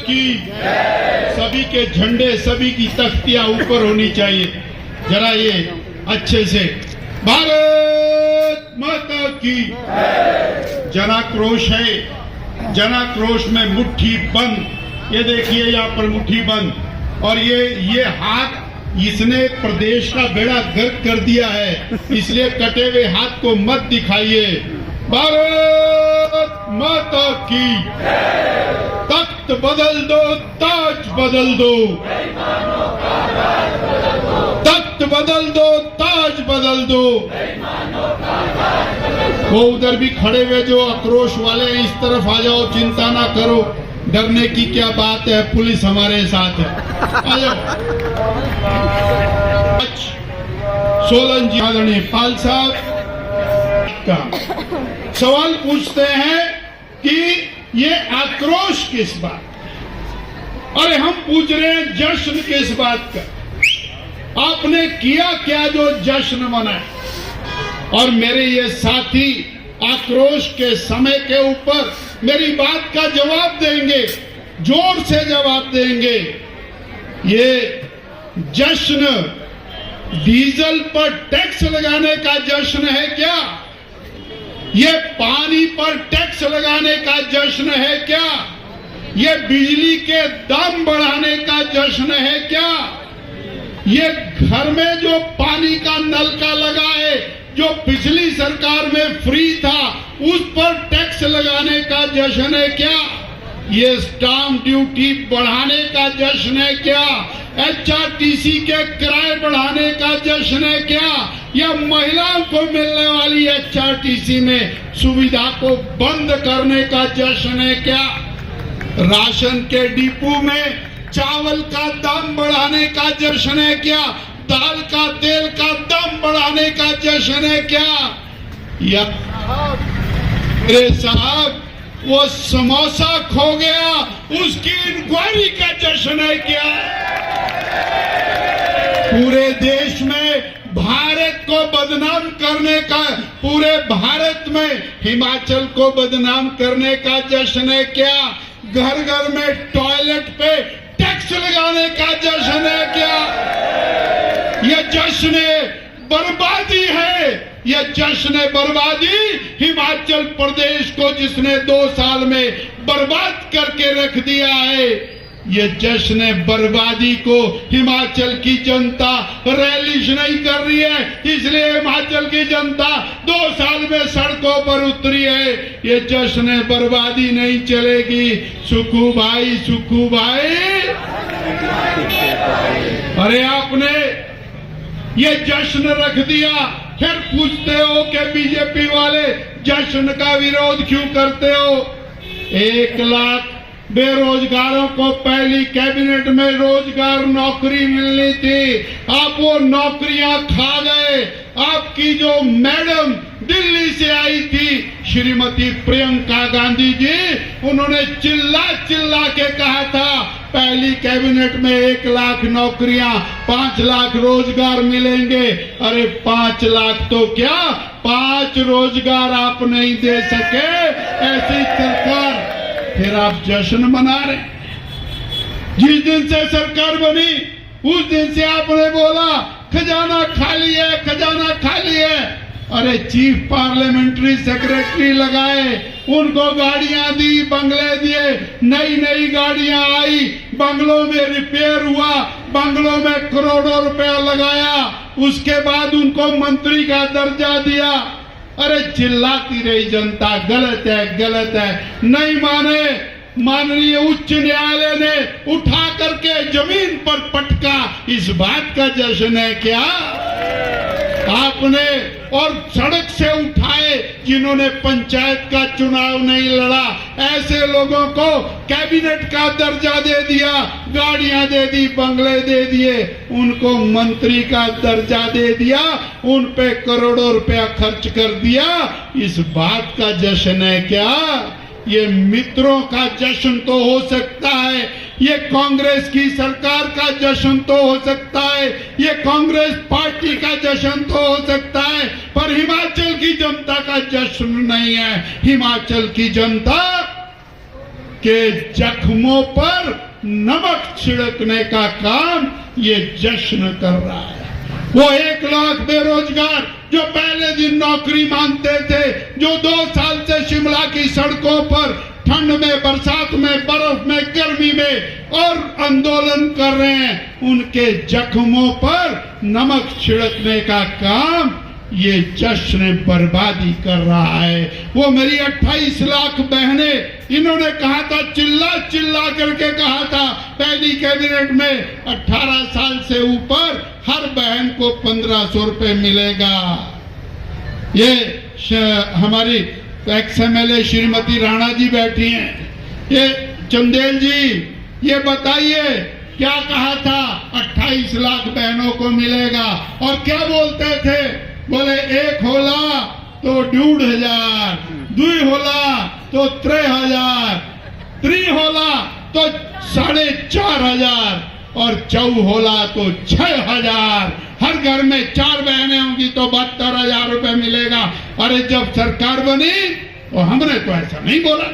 की सभी के झंडे, सभी की तख्तियां ऊपर होनी चाहिए। जरा ये अच्छे से, भारत माता की जनाक्रोश है। जनाक्रोश में मुट्ठी बंद, ये देखिए यहाँ पर मुट्ठी बंद, और ये हाथ इसने प्रदेश का बेड़ा गर्क कर दिया है, इसलिए कटे हुए हाथ को मत दिखाइए। भारत माता की तख्त बदल दो, ताज बदल दो, तख्त बदल दो, ताज बदल दो। वो उधर भी खड़े हुए जो आक्रोश वाले हैं, इस तरफ आ जाओ, चिंता ना करो, डरने की क्या बात है, पुलिस हमारे साथ है, आ जाओ। सोलन जी आदरणीय पाल साहब का सवाल पूछते हैं कि ये आक्रोश किस बात का? अरे हम पूछ रहे हैं जश्न किस बात का? आपने किया क्या जो जश्न मनाए? और मेरे ये साथी आक्रोश के समय के ऊपर मेरी बात का जवाब देंगे, जोर से जवाब देंगे। ये जश्न डीजल पर टैक्स लगाने का जश्न है क्या? ये पानी पर टैक्स लगाने का जश्न है क्या? ये बिजली के दाम बढ़ाने का जश्न है क्या? ये घर में जो पानी का नलका लगा है, जो पिछली सरकार में फ्री था, उस पर टैक्स लगाने का जश्न है क्या? ये स्टाम्प ड्यूटी बढ़ाने का जश्न है क्या? एचआरटीसी के किराए बढ़ाने का जश्न है क्या? या महिलाओं को मिलने वाली एचआरटीसी में सुविधा को बंद करने का जश्न है क्या? राशन के डिपो में चावल का दाम बढ़ाने का जश्न है क्या? दाल का, तेल का दाम बढ़ाने का जश्न है क्या? या मेरे साहब वो समोसा खो गया, उसकी इंक्वायरी का जश्न है क्या? पूरे देश में भारत को बदनाम करने का, पूरे भारत में हिमाचल को बदनाम करने का जश्न है क्या? घर घर में टॉयलेट पे टैक्स लगाने का जश्न है क्या? यह जश्न बर्बादी है, यह जश्न बर्बादी हिमाचल प्रदेश को जिसने 2 साल में बर्बाद करके रख दिया है। ये जश्न बर्बादी को हिमाचल की जनता रैलिश नहीं कर रही है, इसलिए हिमाचल की जनता 2 साल में सड़कों पर उतरी है। ये जश्न बर्बादी नहीं चलेगी। सुखू भाई, सुखू भाई, अरे आपने ये जश्न रख दिया, फिर पूछते हो कि बीजेपी वाले जश्न का विरोध क्यों करते हो? 1 लाख बेरोजगारों को पहली कैबिनेट में रोजगार नौकरी मिलनी थी, आप वो नौकरियां खा गए। आपकी जो मैडम दिल्ली से आई थी श्रीमती प्रियंका गांधी जी, उन्होंने चिल्ला चिल्ला के कहा था पहली कैबिनेट में 1 लाख नौकरियां, 5 लाख रोजगार मिलेंगे। अरे 5 लाख तो क्या, 5 रोजगार आप नहीं दे सके, ऐसी सरकार। फिर आप जश्न मना रहे। जिस दिन से सरकार बनी उस दिन से आपने बोला खजाना खाली है, खजाना खाली है। अरे चीफ पार्लियामेंट्री सेक्रेटरी लगाए, उनको गाड़ियां दी, बंगले दिए, नई नई गाड़ियां आई, बंगलों में रिपेयर हुआ, बंगलों में करोड़ों रुपया लगाया, उसके बाद उनको मंत्री का दर्जा दिया। अरे चिल्लाती रही जनता गलत है, गलत है, नहीं माने। माननीय उच्च न्यायालय ने उठा करके जमीन पर पटका, इस बात का जश्न है क्या? आपने और सड़क से उठाए जिन्होंने पंचायत का चुनाव नहीं लड़ा, ऐसे लोगों को कैबिनेट का दर्जा दे दिया, गाड़ियां दे दी, बंगले दे दिए, उनको मंत्री का दर्जा दे दिया, उन पे करोड़ों रुपया खर्च कर दिया। इस बात का जश्न है क्या? ये मित्रों का जश्न तो हो सकता है, ये कांग्रेस की सरकार का जश्न तो हो सकता है, ये कांग्रेस पार्टी का जश्न तो हो सकता है, पर हिमाचल की जनता का जश्न नहीं है। हिमाचल की जनता के जख्मों पर नमक छिड़कने का काम ये जश्न कर रहा है। वो 1 लाख बेरोजगार जो पहले दिन नौकरी मांगते थे, जो 2 साल से शिमला की सड़कों पर ठंड में, बरसात में, बर्फ में, गर्मी में और आंदोलन कर रहे हैं, उनके जख्मों पर नमक छिड़कने का काम ये जश्न बर्बादी कर रहा है। वो मेरी 28 लाख बहनें, इन्होंने कहा था, चिल्ला चिल्ला करके कहा था पहली कैबिनेट में, 18 साल से ऊपर हर बहन को 1500 रुपए मिलेगा। ये हमारी एक्स MLA श्रीमती राणा जी बैठी हैं। ये चंदेल जी, ये बताइए क्या कहा था? 28 लाख बहनों को मिलेगा। और क्या बोलते थे? बोले 1 होला तो 1500, 2 होला तो 3000, 3 होला तो 4500 और 4 होला तो 6000। हर घर में 4 बहनें होंगी तो 72,000 रुपए मिलेगा। अरे जब सरकार बनी तो हमने तो ऐसा नहीं बोला,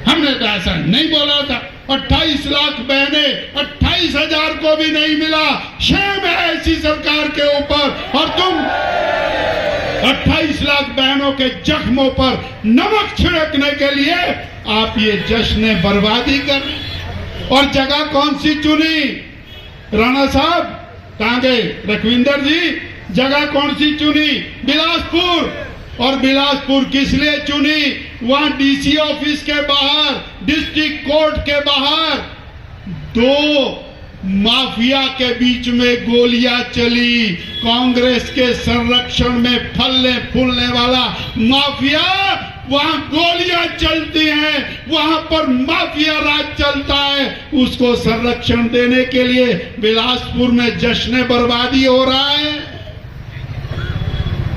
हमने तो ऐसा नहीं बोला था। 28 लाख बहनें, 28,000 को भी नहीं मिला। शेम है ऐसी सरकार के ऊपर। और तुम 28 लाख बहनों के जख्मों पर नमक छिड़कने के लिए आप ये जश्न बर्बादी कर रहे हैं। और जगह कौन सी चुनी? राणा साहब कहां गए? रखविंदर जी, जगह कौन सी चुनी? बिलासपुर। और बिलासपुर किस लिए चुनी? वहां DC ऑफिस के बाहर, डिस्ट्रिक्ट कोर्ट के बाहर 2 माफिया के बीच में गोलियां चली। कांग्रेस के संरक्षण में फलने फूलने वाला माफिया, वहां गोलियां चलती हैं, वहां पर माफिया राज चलता है। उसको संरक्षण देने के लिए बिलासपुर में जश्न बर्बादी हो रहा है।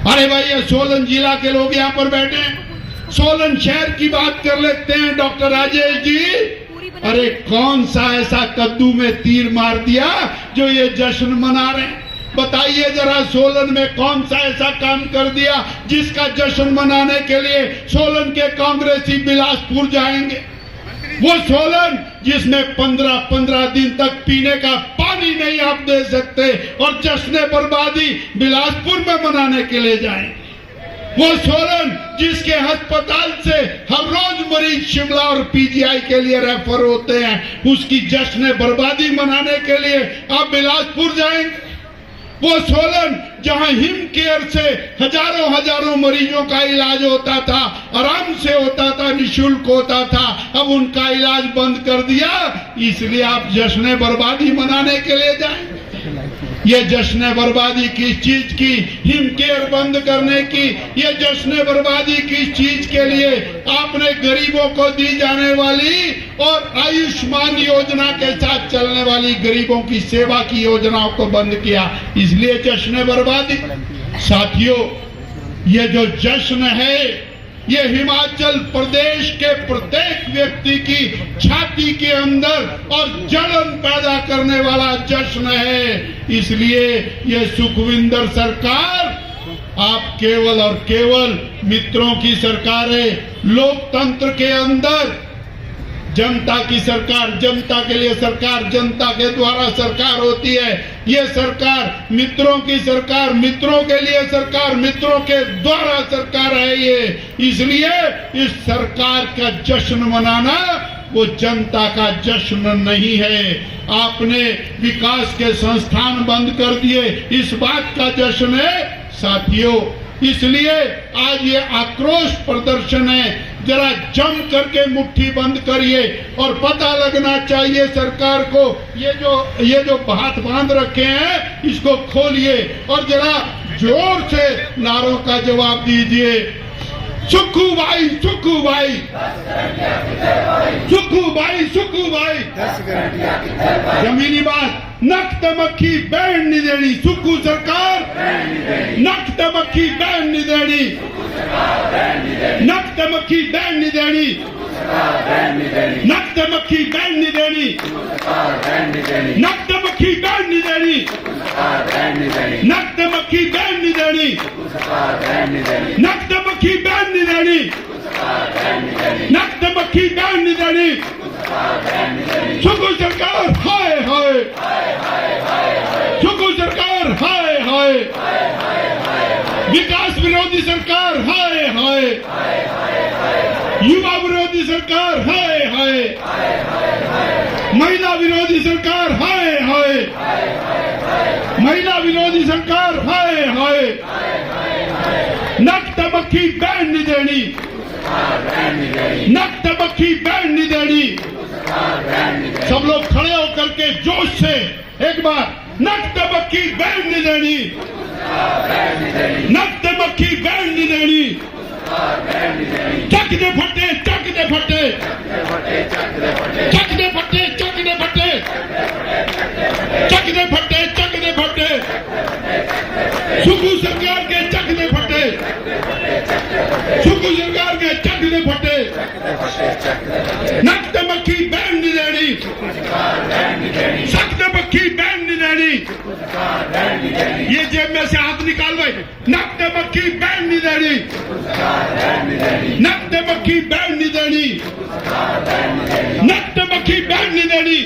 अरे भाई, ये सोलन जिला के लोग यहाँ पर बैठे हैं। सोलन शहर की बात कर लेते हैं डॉक्टर राजेश जी। अरे कौन सा ऐसा कद्दू में तीर मार दिया जो ये जश्न मना रहे हैं? बताइए जरा, सोलन में कौन सा ऐसा काम कर दिया जिसका जश्न मनाने के लिए सोलन के कांग्रेसी बिलासपुर जाएंगे? वो सोलन जिसमें 15 दिन तक पीने का पानी नहीं आप दे सकते और जश्न बर्बादी बिलासपुर में मनाने के लिए जाएंगे। वो सोलन जिसके अस्पताल से हर रोज मरीज शिमला और PGI के लिए रेफर होते हैं, उसकी जश्न बर्बादी मनाने के लिए आप बिलासपुर जाएंगे। वो सोलन जहां हिम केयर से हजारों मरीजों का इलाज होता था, आराम से होता था, निःशुल्क होता था, अब उनका इलाज बंद कर दिया, इसलिए आप जश्न बर्बादी मनाने के लिए जाएंगे। ये जश्न बर्बादी किस चीज की? हिम केयर बंद करने की। ये जश्न बर्बादी किस चीज के लिए? आपने गरीबों को दी जाने वाली और आयुष्मान योजना के साथ चलने वाली गरीबों की सेवा की योजनाओं को बंद किया, इसलिए जश्न बर्बादी। साथियों, ये जो जश्न है, ये हिमाचल प्रदेश के प्रत्येक व्यक्ति की छाती के अंदर और जलन पैदा करने वाला जश्न है। इसलिए ये सुखविंदर सरकार आप केवल और केवल मित्रों की सरकार है। लोकतंत्र के अंदर जनता की सरकार, जनता के लिए सरकार, जनता के द्वारा सरकार होती है। ये सरकार मित्रों की सरकार, मित्रों के लिए सरकार, मित्रों के द्वारा सरकार है ये। इसलिए इस सरकार का जश्न मनाना वो जनता का जश्न नहीं है। आपने विकास के संस्थान बंद कर दिए, इस बात का जश्न है साथियों। इसलिए आज ये आक्रोश प्रदर्शन है। जरा जम करके मुट्ठी बंद करिए और पता लगना चाहिए सरकार को, ये जो हाथ बांध रखे हैं इसको खोलिए और जरा जोर से नारों का जवाब दीजिए। सुखू भाई, सुखू भाई, सुखू भाई, सुखू भाई। जमीनी बात, नक तमक्खी बैन नहीं देनी, सुखू सरकार नक तमक्खी बैन नहीं देनी, नक तमक्खी बैन नहीं देनी, नक तमक्खी बैन नहीं देनी, नक तमक्खी बैन नहीं देनी, नक तमक्खी बैन नहीं देनी, नक तमक्खी बैन नहीं देनी। नकद मक्खी बैन नहीं देनी। सुखू सरकार हाय हाय, सुखू सरकार हाय हाय, विकास विरोधी सरकार हाय हाय, युवा विरोधी सरकार हाय हाय, महिला विरोधी सरकार हाय हाय, महिला विरोधी सरकार हाय हाय, नकद मक्खी बैन नहीं देनी, नकद मक्खी बैन नहीं देनी। सब लोग खड़े होकर के जोश से एक बार नकद मक्खी बैन नहीं देनी, नकद मक्खी बैन नहीं देनी। चक दे फटे, चक दे फटे, चक दे फटे, चक दे फटे, चक दे फटे, चक दे फटे, सुखू सरकार के चक दे फटे, सुखू सरकार के चक दे फटे। नकद मक्खी बैन नहीं देनी, नकद मक्खी बैन नहीं देनी। ये जेब में से हाथ निकाल भाई, नकद मक्खी बैन नहीं देनी, नकद मक्खी बैन नहीं देनी, नकद मक्खी बैन नहीं देनी।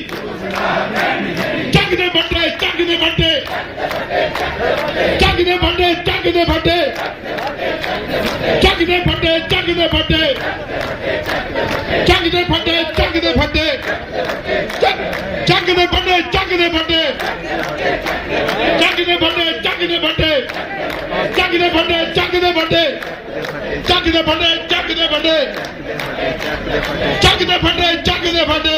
चक दे फटे, चक दे फटे, चक दे फटे, चक दे फटे, चक दे फटे, चक दे फटे, चक दे फटे, चक दे फटे, चक दे फटे, चक दे फटे, चक दे फटे, चक दे फटे, चक दे फटे, चक दे फटे, चक दे फटे, चक दे फटे, चक दे फटे, चक दे फटे।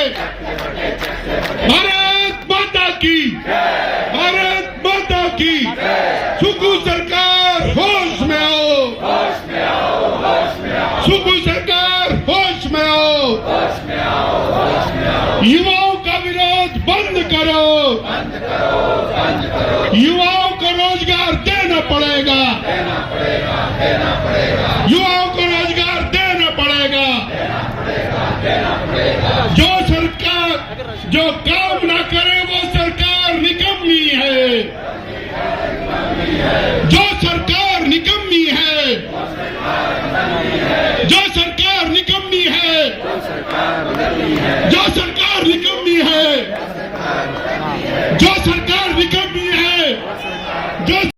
भारत माता की, भारत माता की। सुखू सरकार होश में आओ, सुखू सरकार होश में आओ, युवाओं का विरोध बंद करो, युवाओं को रोजगार देना पड़ेगा, युवाओं को रोजगार देना पड़ेगा। जो सरकार जो काम ना करे वो सरकार निकम्मी है, जो